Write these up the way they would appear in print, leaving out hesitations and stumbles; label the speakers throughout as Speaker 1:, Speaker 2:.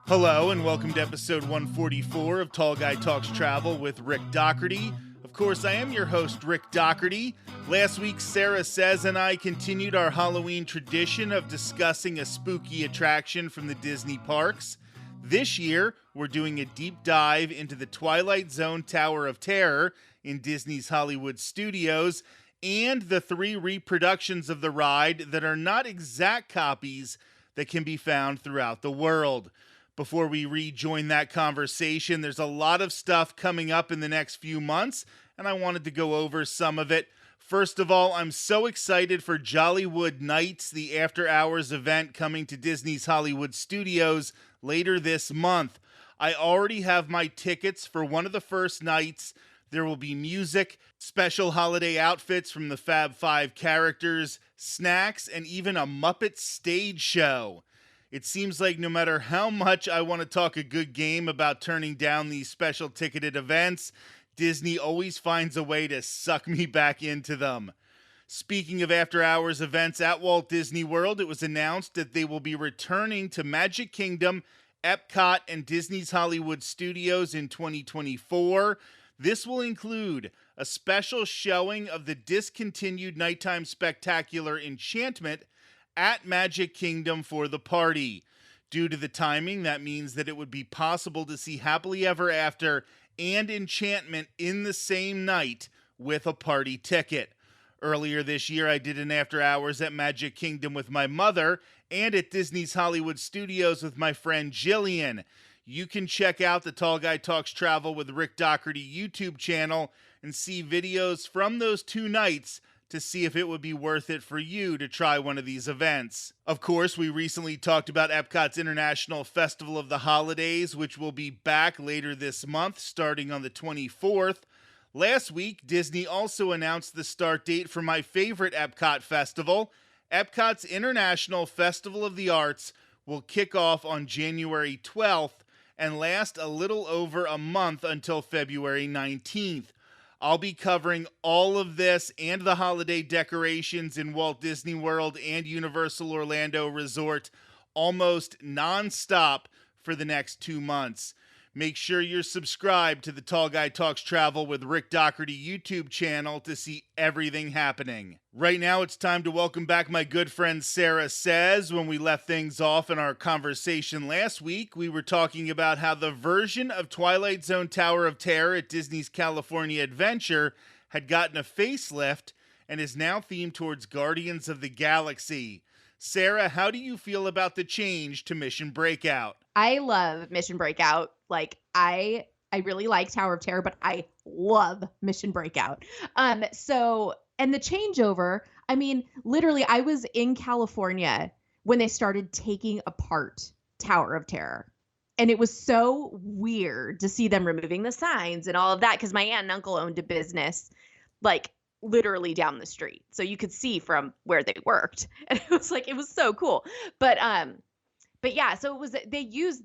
Speaker 1: Hello and welcome to episode 144 of Tall Guy Talks Travel with Rick Doherty. Of course, I am your host, Rick Doherty. Last week, Sarah Says and I continued our Halloween tradition of discussing a spooky attraction from the Disney parks. This year, we're doing a deep dive into the Twilight Zone Tower of Terror in Disney's Hollywood Studios and the 3 reproductions of the ride that are not exact copies that can be found throughout the world. Before we rejoin that conversation, there's a lot of stuff coming up in the next few months, and I wanted to go over some of it. First of all, I'm so excited for Jollywood Nights, the after-hours event coming to Disney's Hollywood Studios later this month. I already have my tickets for one of the first nights. There will be music, special holiday outfits from the Fab Five characters, snacks, and even a Muppet stage show. It seems like no matter how much I want to talk a good game about turning down these special ticketed events, Disney always finds a way to suck me back into them. Speaking of after-hours events at Walt Disney World, it was announced that they will be returning to Magic Kingdom, Epcot, and Disney's Hollywood Studios in 2024. This will include a special showing of the discontinued nighttime spectacular Enchantment at Magic Kingdom for the party. Due to the timing, that means that it would be possible to see Happily Ever After and Enchantment in the same night with a party ticket. Earlier this year, I did an after hours at Magic Kingdom with my mother and at Disney's Hollywood Studios with my friend Jillian. You can check out the Tall Guy Talks Travel with Rick Doherty YouTube channel and see videos from those 2 nights to see if it would be worth it for you to try one of these events. Of course, we recently talked about Epcot's International Festival of the Holidays, which will be back later this month, starting on the 24th. Last week, Disney also announced the start date for my favorite Epcot festival. Epcot's International Festival of the Arts will kick off on January 12th and last a little over a month until February 19th. I'll be covering all of this and the holiday decorations in Walt Disney World and Universal Orlando Resort almost non-stop for the next 2 months. Make sure you're subscribed to the Tall Guy Talks Travel with Rick Doherty YouTube channel to see everything happening. Right now, it's time to welcome back my good friend Sarah Says. When we left things off in our conversation last week, we were talking about how the version of Twilight Zone Tower of Terror at Disney's California Adventure had gotten a facelift and is now themed towards Guardians of the Galaxy. Sarah, how do you feel about the change to Mission Breakout?
Speaker 2: I love Mission Breakout. I really like Tower of Terror, but I love Mission Breakout. And the changeover, I mean, literally, I was in California when they started taking apart Tower of Terror. And it was so weird to see them removing the signs and all of that, because my aunt and uncle owned a business, literally down the street. So you could see from where they worked. And it was so cool. But yeah, so they used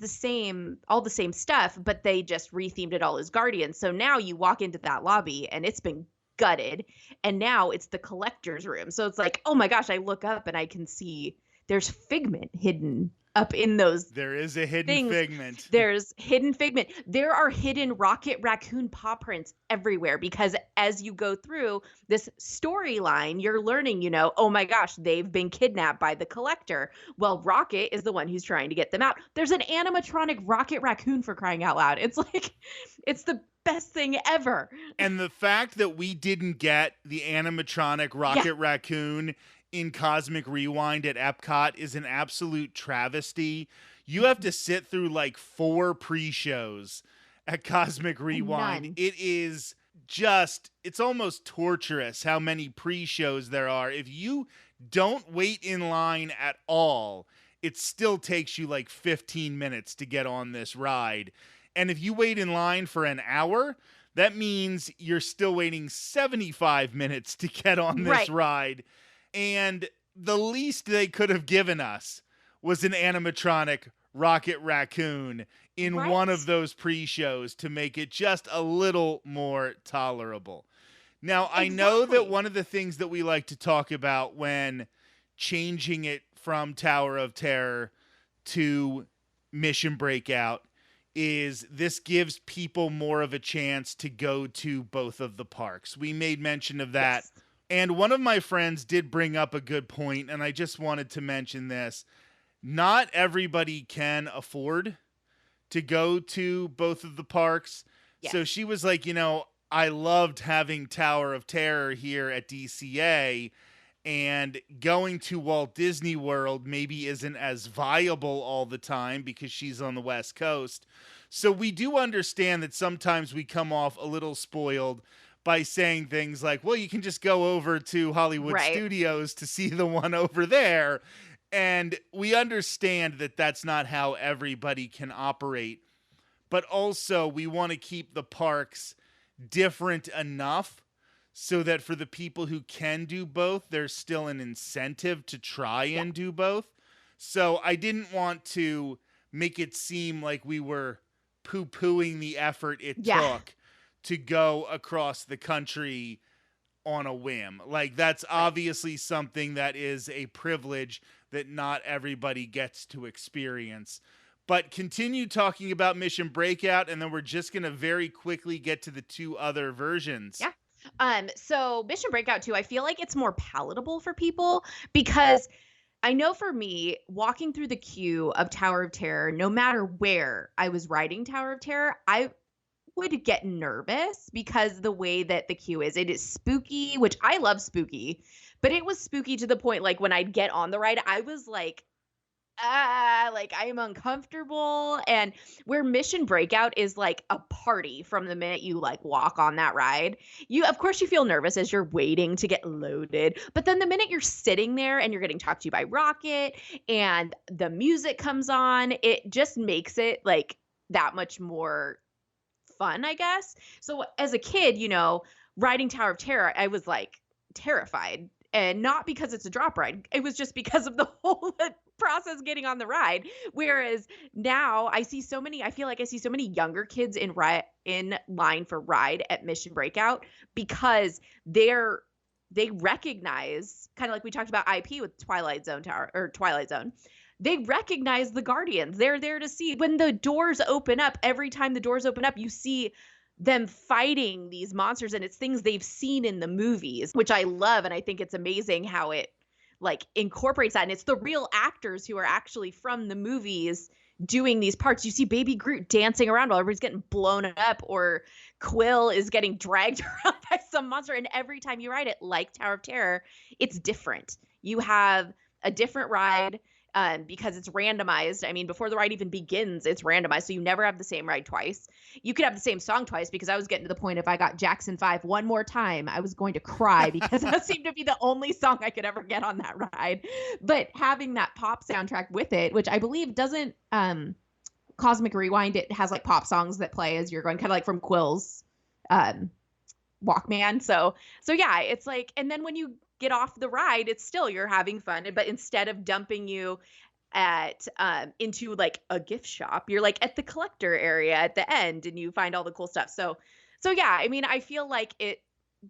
Speaker 2: all the same stuff, but they just rethemed it all as Guardians. So now you walk into that lobby and it's been gutted, and now it's the collector's room. So it's like, oh my gosh, I look up and I can see there's Figment hidden up in those.
Speaker 1: There is a hidden Figment.
Speaker 2: There's hidden Figment. There are hidden Rocket Raccoon paw prints everywhere, because as you go through this storyline, you're learning, oh my gosh, they've been kidnapped by the collector. Well, Rocket is the one who's trying to get them out. There's an animatronic Rocket Raccoon, for crying out loud. It's the best thing ever.
Speaker 1: And the fact that we didn't get the animatronic Rocket Raccoon in Cosmic Rewind at Epcot is an absolute travesty. You have to sit through 4 pre-shows at Cosmic Rewind.
Speaker 2: None.
Speaker 1: It is it's almost torturous how many pre-shows there are. If you don't wait in line at all, it still takes you 15 minutes to get on this ride. And if you wait in line for an hour, that means you're still waiting 75 minutes to get on this ride. And the least they could have given us was an animatronic Rocket Raccoon in one of those pre-shows to make it just a little more tolerable. Now, I know that one of the things that we like to talk about when changing it from Tower of Terror to Mission Breakout is this gives people more of a chance to go to both of the parks. We made mention of that. Yes. And one of my friends did bring up a good point, and I just wanted to mention this. Not everybody can afford to go to both of the parks. Yes. So she was like, I loved having Tower of Terror here at DCA, and going to Walt Disney World maybe isn't as viable all the time because she's on the West Coast. So we do understand that sometimes we come off a little spoiled by saying things like, well, you can just go over to Hollywood Studios to see the one over there. And we understand that that's not how everybody can operate. But also we want to keep the parks different enough so that for the people who can do both, there's still an incentive to try and do both. So I didn't want to make it seem like we were poo-pooing the effort it took to go across the country on a whim. Like, that's obviously something that is a privilege that not everybody gets to experience. But continue talking about Mission Breakout, and then we're just going to very quickly get to the two other versions.
Speaker 2: Yeah. So Mission Breakout 2, I feel like it's more palatable for people because I know for me, walking through the queue of Tower of Terror, no matter where I was riding Tower of Terror, I would get nervous because the way that the queue is, it is spooky, which I love spooky, but it was spooky to the point, like when I'd get on the ride, I was like I am uncomfortable. And where Mission Breakout is like a party from the minute you like walk on that ride, of course you feel nervous as you're waiting to get loaded, but then the minute you're sitting there and you're getting talked to by Rocket and the music comes on, it just makes it like that much more fun, I guess. So as a kid, riding Tower of Terror, I was like terrified, and not because it's a drop ride. It was just because of the whole process getting on the ride. Whereas now I feel like I see so many younger kids in line for ride at Mission Breakout because they recognize, kind of like we talked about IP with Twilight Zone. They recognize the Guardians. They're there to see. When the doors open up, every time the doors open up, you see them fighting these monsters, and it's things they've seen in the movies, which I love. And I think it's amazing how it like incorporates that. And it's the real actors who are actually from the movies doing these parts. You see Baby Groot dancing around while everybody's getting blown up, or Quill is getting dragged around by some monster. And every time you ride it, like Tower of Terror, it's different. You have a different ride. Because it's randomized. I mean, before the ride even begins, it's randomized. So you never have the same ride twice. You could have the same song twice, because I was getting to the point, if I got Jackson 5 one more time, I was going to cry because that seemed to be the only song I could ever get on that ride. But having that pop soundtrack with it, which I believe doesn't Cosmic Rewind, it has like pop songs that play as you're going, kind of like from Quill's Walkman. So yeah, it's like, and then when you get off the ride, it's still, you're having fun, but instead of dumping you at into like a gift shop, you're like at the collector area at the end, and you find all the cool stuff. So yeah, I mean, I feel like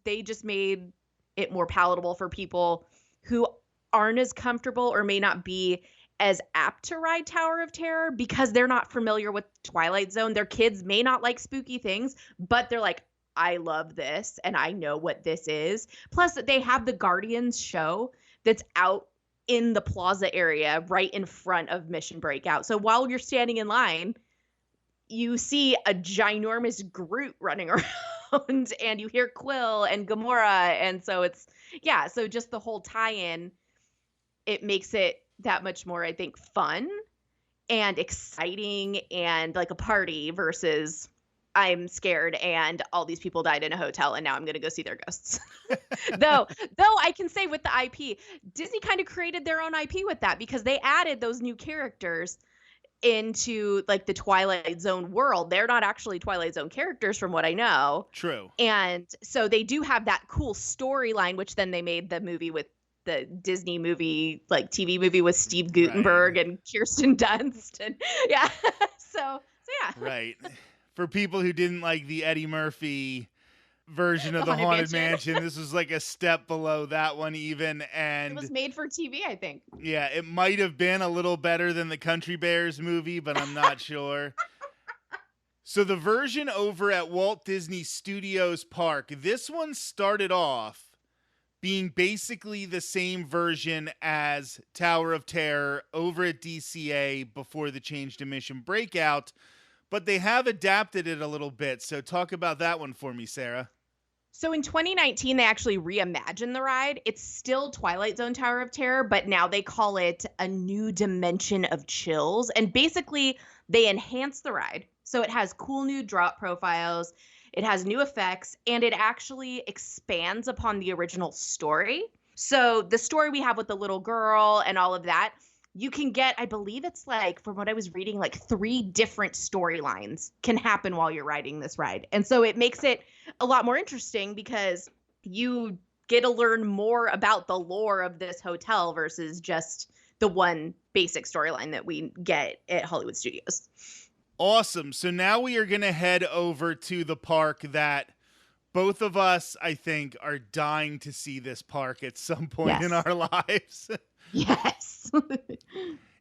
Speaker 2: they just made it more palatable for people who aren't as comfortable or may not be as apt to ride Tower of Terror because they're not familiar with Twilight Zone. Their kids may not like spooky things, but they're like, I love this and I know what this is. Plus, they have the Guardians show that's out in the plaza area right in front of Mission Breakout. So while you're standing in line, you see a ginormous Groot running around and you hear Quill and Gamora. And so so just the whole tie-in, it makes it that much more, I think, fun and exciting and like a party versus I'm scared and all these people died in a hotel and now I'm going to go see their ghosts. Though I can say with the IP, Disney kind of created their own IP with that, because they added those new characters into like the Twilight Zone world. They're not actually Twilight Zone characters from what I know.
Speaker 1: True.
Speaker 2: And so they do have that cool storyline, which then they made the movie with the Disney movie, like TV movie with Steve Guttenberg and Kirsten Dunst. And yeah. So yeah.
Speaker 1: Right. For people who didn't like the Eddie Murphy version of the Haunted Mansion. This was like a step below that one even. And
Speaker 2: it was made for TV, I think.
Speaker 1: Yeah, it might have been a little better than the Country Bears movie, but I'm not sure. So the version over at Walt Disney Studios Park, this one started off being basically the same version as Tower of Terror over at DCA before the change to Mission Breakout, but they have adapted it a little bit. So talk about that one for me, Sarah.
Speaker 2: So in 2019, they actually reimagined the ride. It's still Twilight Zone Tower of Terror, but now they call it A New Dimension of Chills. And basically, they enhance the ride. So it has cool new drop profiles, it has new effects, and it actually expands upon the original story. So the story we have with the little girl and all of that, you can get, I believe it's like, from what I was reading, like 3 different storylines can happen while you're riding this ride. And so it makes it a lot more interesting because you get to learn more about the lore of this hotel versus just the one basic storyline that we get at Hollywood Studios.
Speaker 1: Awesome. So now we are going to head over to the park that both of us, I think, are dying to see this park at some point in our lives.
Speaker 2: Yes.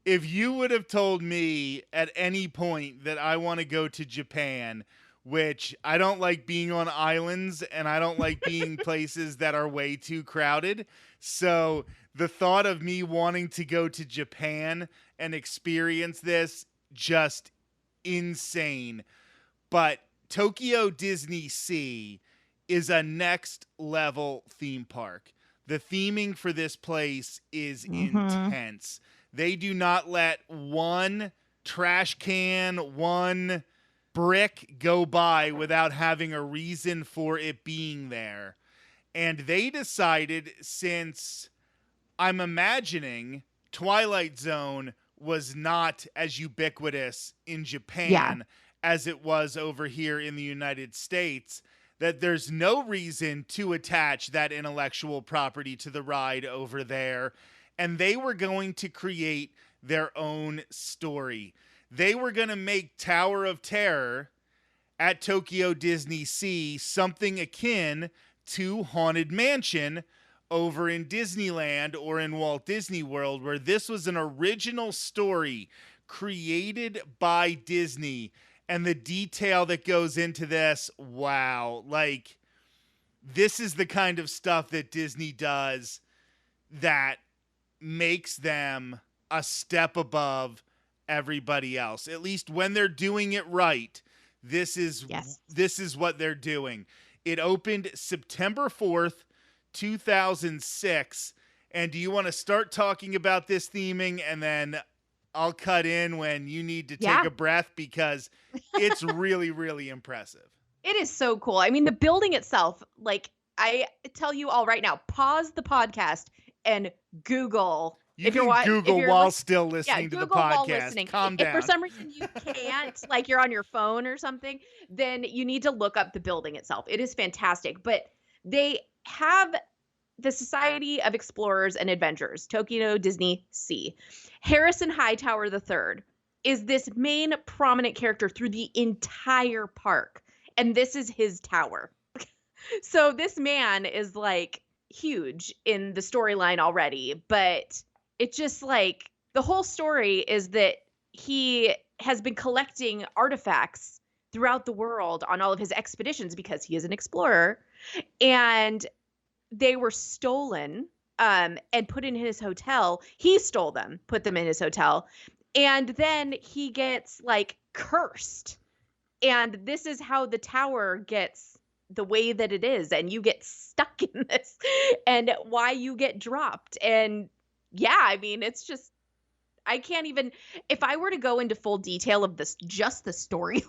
Speaker 1: If you would have told me at any point that I want to go to Japan, which I don't like being on islands and I don't like being places that are way too crowded. So the thought of me wanting to go to Japan and experience this, just insane. But Tokyo Disney Sea is a next level theme park. The theming for this place is intense. They do not let one trash can, one brick go by without having a reason for it being there. And they decided, since I'm imagining Twilight Zone was not as ubiquitous in Japan as it was over here in the United States, that there's no reason to attach that intellectual property to the ride over there. And they were going to create their own story. They were going to make Tower of Terror at Tokyo Disney Sea something akin to Haunted Mansion over in Disneyland or in Walt Disney World, where this was an original story created by Disney. And the detail that goes into this, wow. Like, this is the kind of stuff that Disney does that makes them a step above everybody else. At least when they're doing it right, this is what they're doing. It opened September 4th, 2006. And do you want to start talking about this theming, and then I'll cut in when you need to take a breath, because it's really, really impressive.
Speaker 2: It is so cool. I mean, the building itself, like, I tell you all right now, pause the podcast and Google.
Speaker 1: Google while still listening to the podcast. Calm down.
Speaker 2: If for some reason you can't, like you're on your phone or something, then you need to look up the building itself. It is fantastic. But they have the Society of Explorers and Adventurers, Tokyo Disney Sea. Harrison Hightower III is this main prominent character through the entire park. And this is his tower. So this man is like huge in the storyline already, but it just like the whole story is that he has been collecting artifacts throughout the world on all of his expeditions because he is an explorer, and they were stolen and put in his hotel. He stole them, put them in his hotel, and then he gets like cursed. And this is how the tower gets the way that it is, and you get stuck in this, and why you get dropped. And yeah, I mean, it's just, I can't even, if I were to go into full detail of this, just the storyline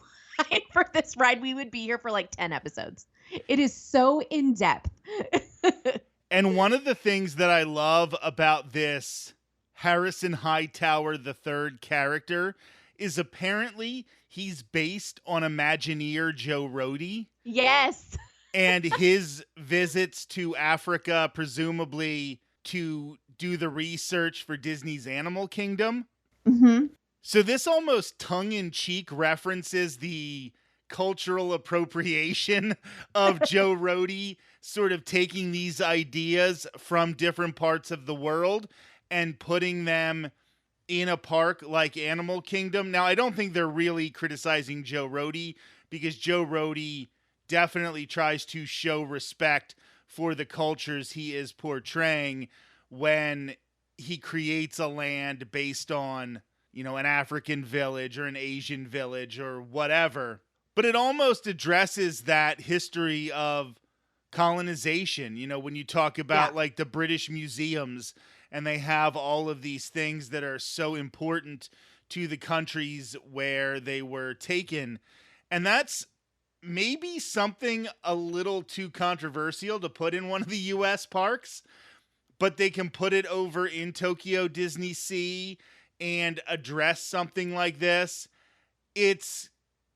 Speaker 2: for this ride, we would be here for like 10 episodes. It is so in depth.
Speaker 1: And one of the things that I love about this Harrison Hightower III character is apparently he's based on Imagineer Joe Rohde.
Speaker 2: Yes.
Speaker 1: And his visits to Africa, presumably to do the research for Disney's Animal Kingdom.
Speaker 2: Mm-hmm.
Speaker 1: So this almost tongue-in-cheek references the cultural appropriation of Joe Rohde sort of taking these ideas from different parts of the world and putting them in a park like Animal Kingdom. Now, I don't think they're really criticizing Joe Rohde, because Joe Rohde definitely tries to show respect for the cultures he is portraying when he creates a land based on, you know, an African village or an Asian village or whatever. But it almost addresses that history of colonization. You know, when you talk about like the British museums, and they have all of these things that are so important to the countries where they were taken. And that's maybe something a little too controversial to put in one of the US parks, but they can put it over in Tokyo Disney Sea and address something like this. It's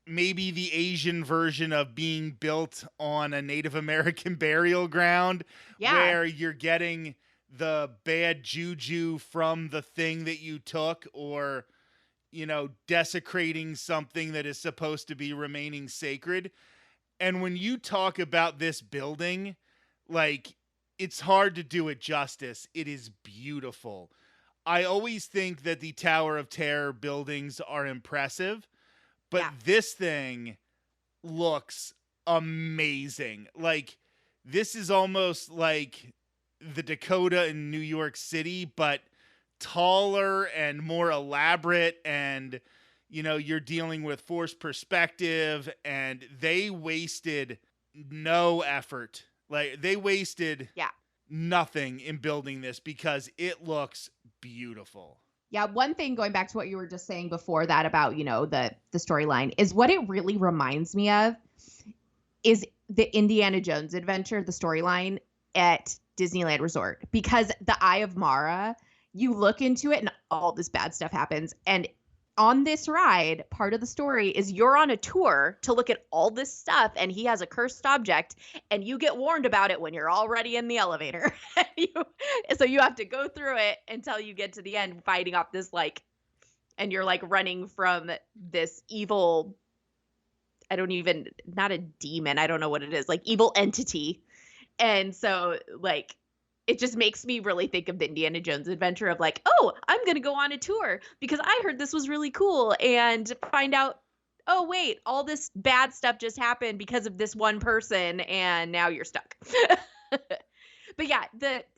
Speaker 1: maybe the Asian version of being built on a Native American burial ground, where you're getting the bad juju from the thing that you took, or, you know, desecrating something that is supposed to be remaining sacred. And when you talk about this building, like, it's hard to do it justice. It is beautiful. I always think that the Tower of Terror buildings are impressive, but this thing looks amazing. Like, this is almost like the Dakota in New York City, but taller and more elaborate, and, you know, you're dealing with forced perspective, and they wasted no effort. Like, they wasted nothing in building this, because it looks beautiful.
Speaker 2: Yeah, one thing, going back to what you were just saying before that about, you know, the storyline, is what it really reminds me of is the Indiana Jones adventure, the storyline at Disneyland Resort. Because the Eye of Mara, you look into it and all this bad stuff happens. And on this ride, part of the story is you're on a tour to look at all this stuff, and he has a cursed object, and you get warned about it when you're already in the elevator. So you have to go through it until you get to the end, fighting off this, like, and you're like running from this evil, not a demon, I don't know what it is, like evil entity. And so, like, it just makes me really think of the Indiana Jones adventure of like, oh, I'm going to go on a tour because I heard this was really cool, and find out, oh, wait, all this bad stuff just happened because of this one person, and now you're stuck. But yeah,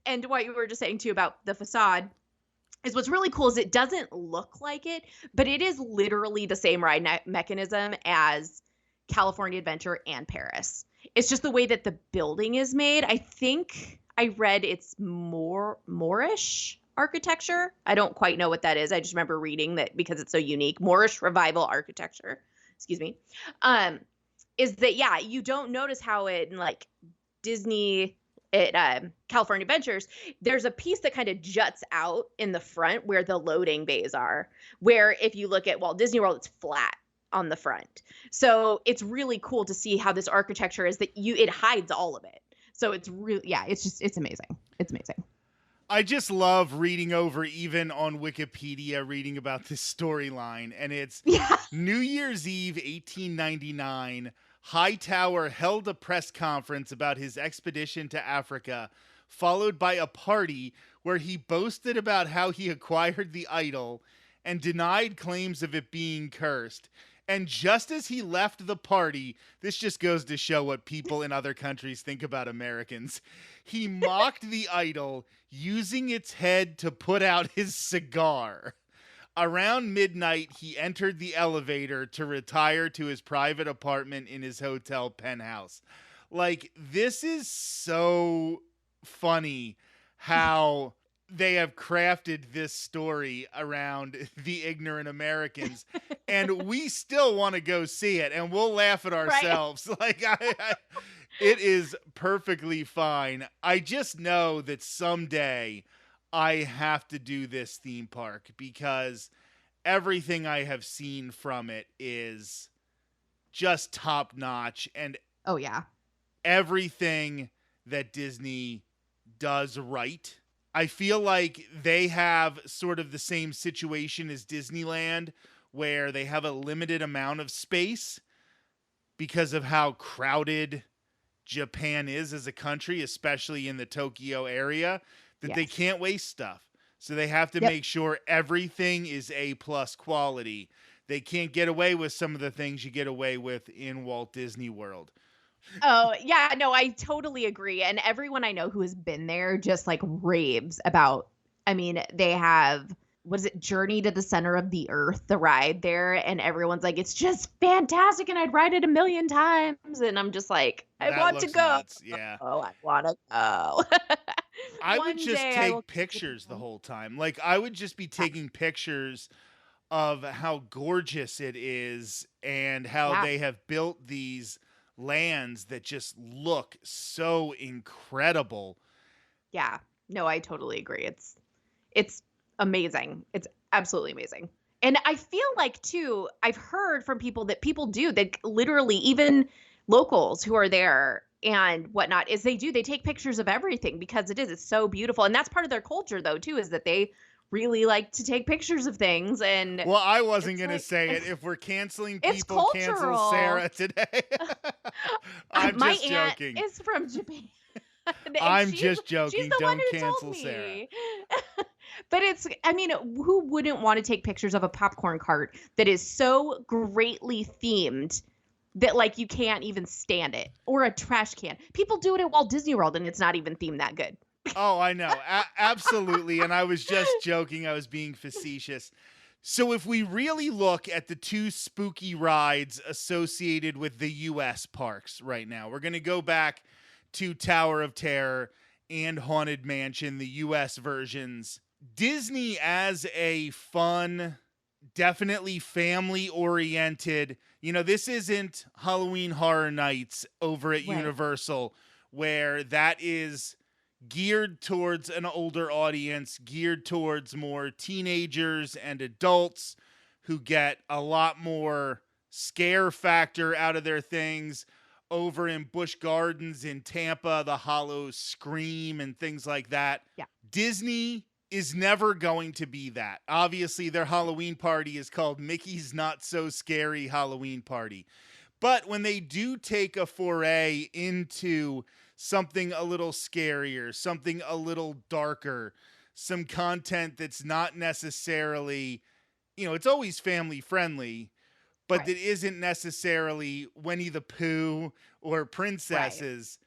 Speaker 2: and what you were just saying too about the facade is what's really cool is it doesn't look like it, but it is literally the same ride mechanism as California Adventure and Paris. It's just the way that the building is made. I think I read it's Moorish architecture. I don't quite know what that is. I just remember reading that because it's so unique. Moorish revival architecture, excuse me. Is that, you don't notice how it, like Disney, California Adventures, there's a piece that kind of juts out in the front where the loading bays are, where if you look at Walt Disney World, it's flat on the front. So it's really cool to see how this architecture is that it hides all of it. So it's really, it's amazing. It's amazing.
Speaker 1: I just love reading over, even on Wikipedia, reading about this storyline. And it's New Year's Eve, 1899. Hightower held a press conference about his expedition to Africa, followed by a party where he boasted about how he acquired the idol and denied claims of it being cursed. And just as he left the party, this just goes to show what people in other countries think about Americans. He mocked the idol, using its head to put out his cigar. Around midnight, he entered the elevator to retire to his private apartment in his hotel penthouse. Like, this is so funny how they have crafted this story around the ignorant Americans, and we still want to go see it, and we'll laugh at ourselves. Right. Like, it is perfectly fine. I just know that someday I have to do this theme park, because everything I have seen from it is just top notch, and everything that Disney does right. I feel like they have sort of the same situation as Disneyland, where they have a limited amount of space, because of how crowded Japan is as a country, especially in the Tokyo area, that they
Speaker 2: Yes.
Speaker 1: can't waste stuff. So they have to
Speaker 2: Yep.
Speaker 1: make sure everything is A+ quality. They can't get away with some of the things you get away with in Walt Disney World.
Speaker 2: Oh, yeah, no, I totally agree, and everyone I know who has been there just, like, raves about. I mean, they have, what is it, Journey to the Center of the Earth, the ride there, and everyone's like, "It's just fantastic, and I'd ride it a million times," and I'm just like, "I
Speaker 1: That
Speaker 2: want to
Speaker 1: looks
Speaker 2: go.
Speaker 1: nuts, yeah.
Speaker 2: Oh, I wanna go."
Speaker 1: I would
Speaker 2: One
Speaker 1: just
Speaker 2: day I will
Speaker 1: take pictures the whole time. Like, I would just be
Speaker 2: Yeah,
Speaker 1: taking pictures of how gorgeous it is and how
Speaker 2: yeah,
Speaker 1: they have built these lands that just look so incredible.
Speaker 2: yeah. No, I totally agree. It's amazing. It's absolutely amazing. And I feel like too, I've heard from people that people do that literally even locals who are there and whatnot is they take pictures of everything because it's so beautiful. And that's part of their culture though too, is that they really like to take pictures of things. And
Speaker 1: Well, I wasn't
Speaker 2: it's
Speaker 1: going to
Speaker 2: like
Speaker 1: say it. If we're canceling
Speaker 2: it's
Speaker 1: people, cancel
Speaker 2: cultural.
Speaker 1: Sarah today. I'm
Speaker 2: My
Speaker 1: just
Speaker 2: aunt
Speaker 1: joking.
Speaker 2: is from Japan. And
Speaker 1: I'm
Speaker 2: she's
Speaker 1: just
Speaker 2: she's
Speaker 1: joking.
Speaker 2: the one
Speaker 1: Don't
Speaker 2: who told
Speaker 1: cancel Sarah.
Speaker 2: me. But it's, I mean, who wouldn't want to take pictures of a popcorn cart that is so greatly themed that like you can't even stand it, or a trash can? People do it at Walt Disney World and it's not even themed that good.
Speaker 1: Oh, I know. Absolutely. And I was just joking. I was being facetious. So, if we really look at the two spooky rides associated with the U.S. parks right now, we're going to go back to Tower of Terror and Haunted Mansion, the U.S. versions. Disney, as a fun, definitely family oriented, this isn't Halloween Horror Nights over at
Speaker 2: Right.
Speaker 1: Universal, where that is geared towards an older audience, geared towards more teenagers and adults who get a lot more scare factor out of their things. Over in Busch Gardens in Tampa, the Hollow Scream and things like that.
Speaker 2: Yeah.
Speaker 1: Disney is never going to be that. Obviously, their Halloween party is called Mickey's Not So Scary Halloween Party. But when they do take a foray into something a little scarier, something a little darker, some content that's not necessarily, it's always family friendly, but
Speaker 2: Right.
Speaker 1: that isn't necessarily Winnie the Pooh or
Speaker 2: Right.
Speaker 1: princesses.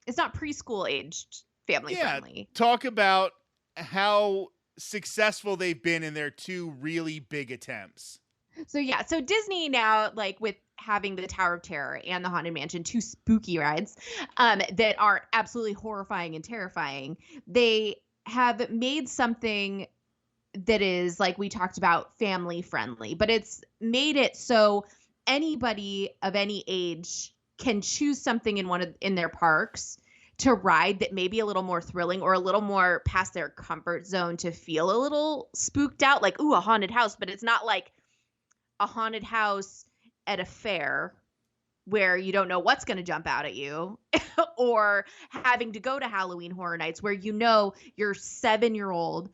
Speaker 2: It's not preschool aged family
Speaker 1: Yeah,
Speaker 2: friendly.
Speaker 1: talk about how successful they've been in their two really big attempts.
Speaker 2: So yeah, so Disney now, like with having the Tower of Terror and the Haunted Mansion, two spooky rides that are absolutely horrifying and terrifying, they have made something that is, like we talked about, family friendly, but it's made it so anybody of any age can choose something in their parks to ride that may be a little more thrilling or a little more past their comfort zone to feel a little spooked out, like, ooh, a haunted house, but it's not like a haunted house at a fair where you don't know what's going to jump out at you, or having to go to Halloween Horror Nights where your 7-year-old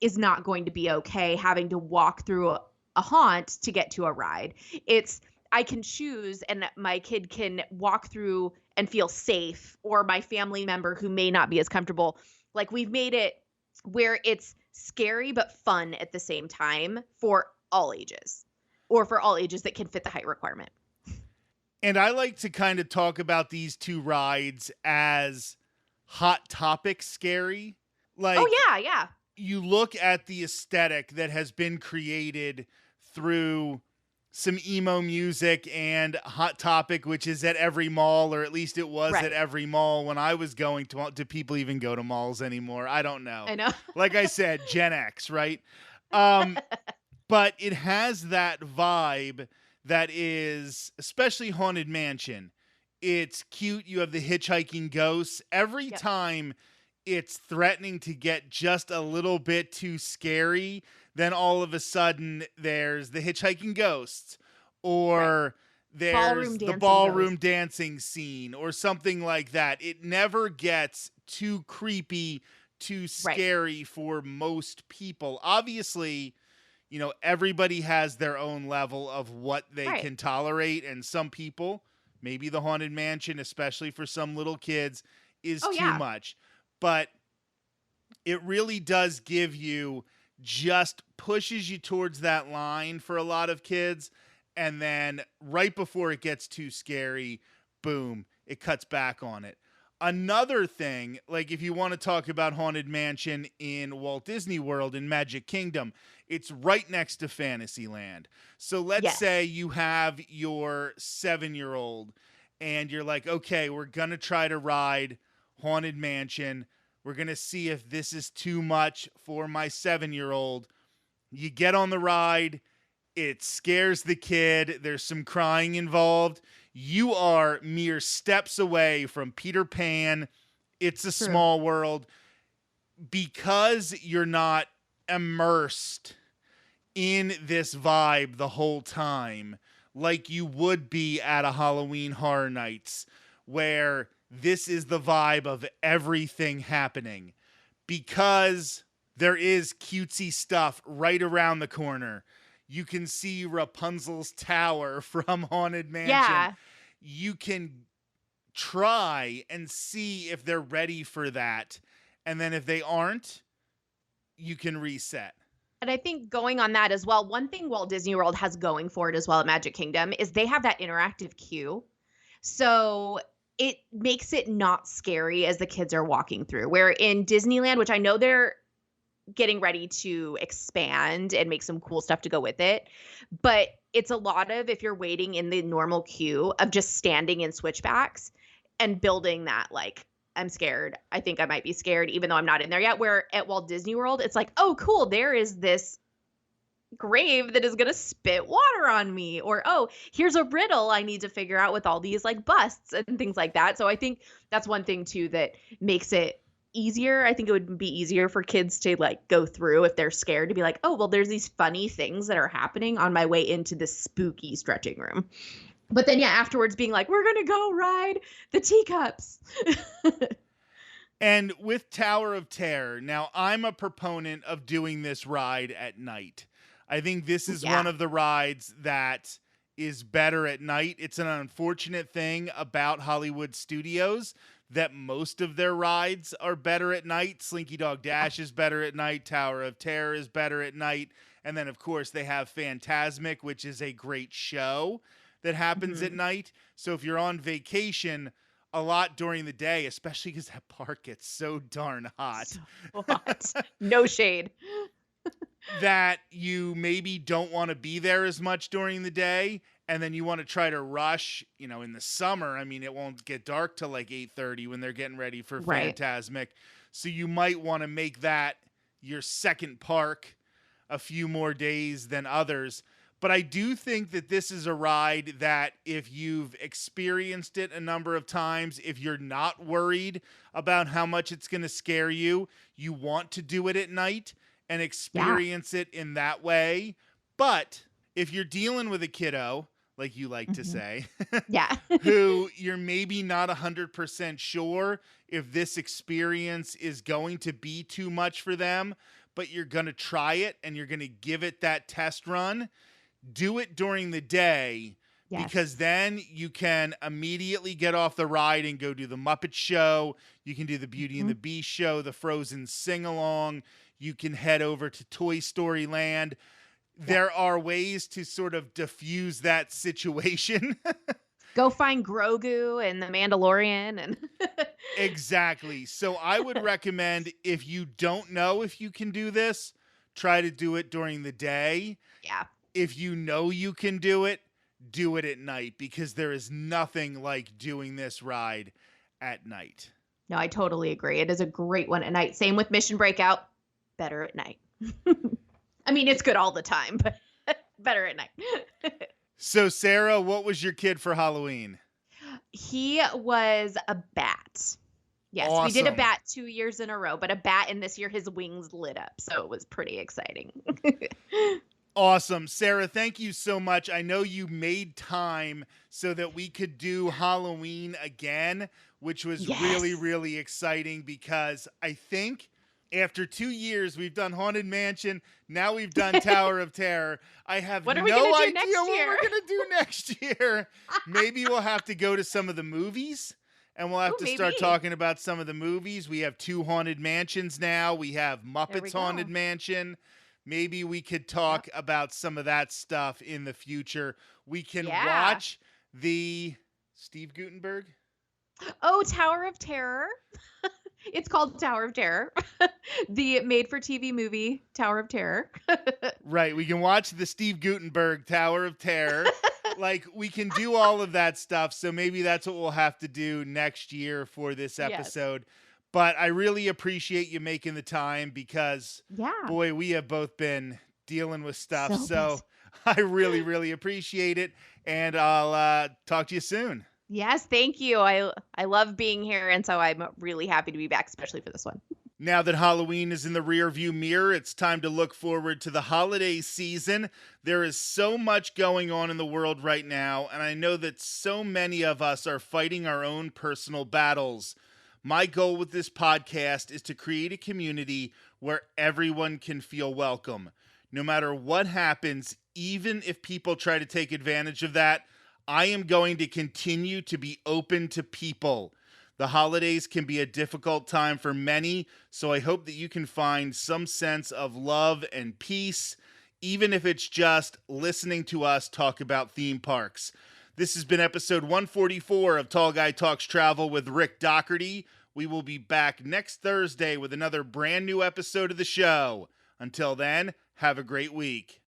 Speaker 2: is not going to be okay having to walk through a haunt to get to a ride. It's, I can choose and my kid can walk through and feel safe, or my family member who may not be as comfortable. Like, we've made it where it's scary but fun at the same time for all ages, or for all ages that can fit the height requirement.
Speaker 1: And I like to kind of talk about these two rides as hot topic scary. Like,
Speaker 2: Oh yeah.
Speaker 1: You look at the aesthetic that has been created through some emo music and Hot Topic, which is at every mall, or at least it was
Speaker 2: Right.
Speaker 1: at every mall when I was going to. Do people even go to malls anymore? I don't know.
Speaker 2: I know.
Speaker 1: Like I said, Gen X, right? But it has that vibe that is, especially Haunted Mansion. It's cute. You have the hitchhiking ghosts. Every
Speaker 2: Yep.
Speaker 1: time it's threatening to get just a little bit too scary, then all of a sudden there's the hitchhiking ghosts, or there's the ballroom dancing scene, or something like that. It never gets too creepy, too scary for most people. Obviously, everybody has their own level of what they can tolerate, and some people maybe the Haunted Mansion, especially for some little kids, is
Speaker 2: Oh,
Speaker 1: too
Speaker 2: yeah.
Speaker 1: much. But it really does give you, just pushes you towards that line for a lot of kids. And then right before it gets too scary, boom, it cuts back on it. Another thing, like if you want to talk about Haunted Mansion in Walt Disney World in Magic Kingdom, it's right next to Fantasyland. So let's say
Speaker 2: Yes.
Speaker 1: you have your 7-year-old and you're like, okay, we're going to try to ride Haunted Mansion. We're going to see if this is too much for my 7-year-old. You get on the ride. It scares the kid. There's some crying involved. You are mere steps away from Peter Pan, It's a
Speaker 2: True.
Speaker 1: Small World, because you're not immersed in this vibe the whole time like you would be at a Halloween Horror Nights, where this is the vibe of everything happening, because there is cutesy stuff right around the corner. You can see Rapunzel's tower from Haunted Mansion.
Speaker 2: Yeah.
Speaker 1: You can try and see if they're ready for that. And then if they aren't, you can reset.
Speaker 2: And I think going on that as well, one thing Walt Disney World has going for it as well at Magic Kingdom is they have that interactive queue. So it makes it not scary as the kids are walking through. Where in Disneyland, which I know they're getting ready to expand and make some cool stuff to go with it, but it's a lot of, if you're waiting in the normal queue, of just standing in switchbacks and building that, like, I'm scared. I think I might be scared, even though I'm not in there yet. Where at Walt Disney World, it's like, oh, cool, there is this grave that is going to spit water on me. Or, oh, here's a riddle I need to figure out with all these like busts and things like that. So I think that's one thing too that makes it easier. I think it would be easier for kids to like go through if they're scared, to be like, oh, well, there's these funny things that are happening on my way into this spooky stretching room. But then, yeah, afterwards being like, we're going to go ride the teacups.
Speaker 1: And with Tower of Terror, now I'm a proponent of doing this ride at night. I think this is
Speaker 2: Yeah.
Speaker 1: one of the rides that is better at night. It's an unfortunate thing about Hollywood studios that most of their rides are better at night. Slinky Dog Dash is better at night. Tower of Terror is better at night. And then, of course, they have Fantasmic, which is a great show that happens at night. So if you're on vacation a lot during the day, especially because that park gets so darn hot,
Speaker 2: So hot. No shade.
Speaker 1: that you maybe don't want to be there as much during the day, and then you want to try to rush, in the summer. I mean, it won't get dark till like 8:30 when they're getting ready for
Speaker 2: Right.
Speaker 1: Fantasmic. So you might want to make that your second park a few more days than others. But I do think that this is a ride that if you've experienced it a number of times, if you're not worried about how much it's going to scare you, you want to do it at night and experience it in that way. But if you're dealing with a kiddo, like you like to say,
Speaker 2: Yeah.
Speaker 1: who you're maybe not 100% sure if this experience is going to be too much for them, but you're going to try it and you're going to give it that test run, do it during the day.
Speaker 2: Yes.
Speaker 1: Because then you can immediately get off the ride and go do the Muppet Show. You can do the Beauty and the Beast show, the Frozen sing-along. You can head over to Toy Story Land. There are ways to sort of diffuse that situation.
Speaker 2: Go find Grogu and the Mandalorian and
Speaker 1: Exactly. So I would recommend, if you don't know if you can do this, try to do it during the day.
Speaker 2: yeah.
Speaker 1: If you know you can do it at night, because there is nothing like doing this ride at night.
Speaker 2: No, I totally agree. It is a great one at night. Same with Mission Breakout. Better at night. I mean, it's good all the time, but better at night.
Speaker 1: So, Sarah, what was your kid for Halloween?
Speaker 2: He was a bat. Yes, we did a
Speaker 1: Awesome.
Speaker 2: bat 2 years in a row, but a bat, and this year his wings lit up. So it was pretty exciting.
Speaker 1: Awesome. Sarah, thank you so much. I know you made time so that we could do Halloween again, which was
Speaker 2: Yes.
Speaker 1: really, really exciting, because I think After 2 years, we've done Haunted Mansion. Now we've done Tower of Terror. I have
Speaker 2: What are we
Speaker 1: no
Speaker 2: gonna do
Speaker 1: idea
Speaker 2: next
Speaker 1: what
Speaker 2: year?
Speaker 1: we're going to do next year. Maybe we'll have to go to some of the movies, and we'll have
Speaker 2: Ooh,
Speaker 1: to start
Speaker 2: maybe.
Speaker 1: talking about some of the movies. We have 2 Haunted Mansions now. We have
Speaker 2: There we
Speaker 1: Muppets Haunted
Speaker 2: go.
Speaker 1: Mansion. Maybe we could talk about some of that stuff in the future. We can
Speaker 2: Yeah.
Speaker 1: watch the Steve Guttenberg.
Speaker 2: Oh, Tower of Terror. It's called Tower of Terror. The made-for-TV movie Tower of Terror.
Speaker 1: Right. We can watch the Steve Guttenberg Tower of Terror. Like, we can do all of that stuff. So maybe that's what we'll have to do next year for this
Speaker 2: Yes.
Speaker 1: episode. But I really appreciate you making the time because,
Speaker 2: Yeah.
Speaker 1: boy, we have both been dealing with stuff.
Speaker 2: So
Speaker 1: So I really, really appreciate it. And I'll talk to you soon.
Speaker 2: Yes, thank you. I love being here, and so I'm really happy to be back, especially for this one.
Speaker 1: Now that Halloween is in the rearview mirror, it's time to look forward to the holiday season. There is so much going on in the world right now, and I know that so many of us are fighting our own personal battles. My goal with this podcast is to create a community where everyone can feel welcome. No matter what happens, even if people try to take advantage of that, I am going to continue to be open to people. The holidays can be a difficult time for many, so I hope that you can find some sense of love and peace, even if it's just listening to us talk about theme parks. This has been episode 144 of Tall Guy Talks Travel with Rick Doherty. We will be back next Thursday with another brand new episode of the show. Until then, have a great week.